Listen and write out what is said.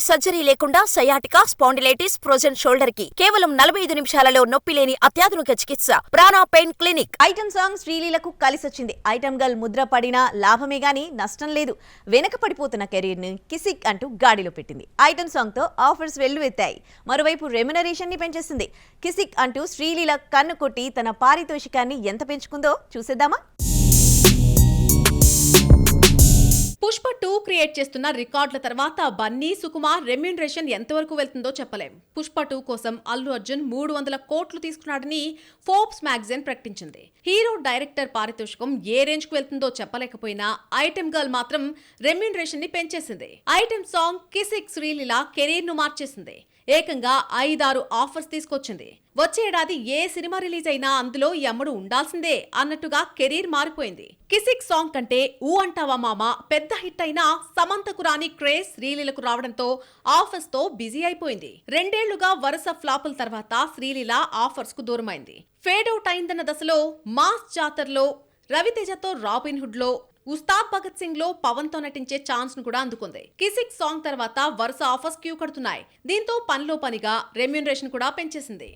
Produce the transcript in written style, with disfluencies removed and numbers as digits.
Surgery లేకుండా sciatica, spondylitis, frozen shoulder కి కేవలం 45 నిమిషాలలో నొప్పి లేని అత్యాధునిక చికిత్స ప్రాణ పెయిన్ క్లినిక్. ఐటమ్ సాంగ్ శ్రీలీలకు కలిసొచ్చింది. ఐటమ్ గర్ల్ ముద్ర పడినా లాభమే గానీ నష్టం లేదు. వెనక పడిపోతున్న కెరీర్ ని కిసిక్ అంటూ గాడిలో పెట్టింది. ఐటమ్ సాంగ్ తో ఆఫర్స్ వెల్లువెత్తాయి. మరోవైపు రెమ్యునరేషన్ ని పెంచేసింది. కిసిక్ అంటూ శ్రీలీల కన్ను కొట్టి తన పారితోషికాన్ని ఎంత పెంచుకుందో చూసేద్దామా? పుష్ప 2 క్రియేట్ చేస్తున్న రికార్డుల తర్వాత బన్నీ, సుకుమార్ రెమ్యూనరేషన్ ఎంతవరకు వెళ్తుందో చెప్పలేం. పుష్ప 2 కోసం అల్లు అర్జున్ 300 కోట్లు తీసుకున్నాడని ఫోర్బ్స్ మ్యాగజైన్ ప్రకటించింది. హీరో, డైరెక్టర్ పారితోషికం ఏ రేంజ్ కు వెళ్తుందో చెప్పలేకపోయినా ఐటెం గర్ల్ మాత్రం రెమ్యూనరేషన్ ని పెంచేసింది. Item song Kissik Sreeleela career ను మార్చేసింది. ఏకంగా 5-6 ఆఫర్స్ తీసుకొచ్చింది. వచ్చే ఏడాది ఏ సినిమా రిలీజ్ అయినా అందులో ఈ అమ్మడు ఉండాల్సిందే అన్నట్టుగా కెరీర్ మారిపోయింది. కిసిక్ సాంగ్ కంటే ఊ అంటావా మామ పెద్ద హిట్ అయినా సమంతకు రాని క్రేజ్ శ్రీలీలకు రావడంతో ఆఫర్స్ తో బిజీ అయిపోయింది. 2 ఏళ్లుగా వరుస ఫ్లాపుల తర్వాత శ్రీలీల ఆఫర్స్ కు దూరమైంది. ఫేడ్ అవుట్ అయిందన్న దశలో మాస్ జాతరలో రవితేజతో రాబిన్ హుడ్ లో, ఉస్తాద్ భగత్ సింగ్ లో పవన్ తో నటించే ఛాన్స్ ను కూడా అందుకుంది. కిసిక్ సాంగ్ తర్వాత వరుస ఆఫర్స్ క్యూ కడుతున్నాయి. దీంతో పనిలో పనిగా రెమ్యూనరేషన్ కూడా పెంచేసింది.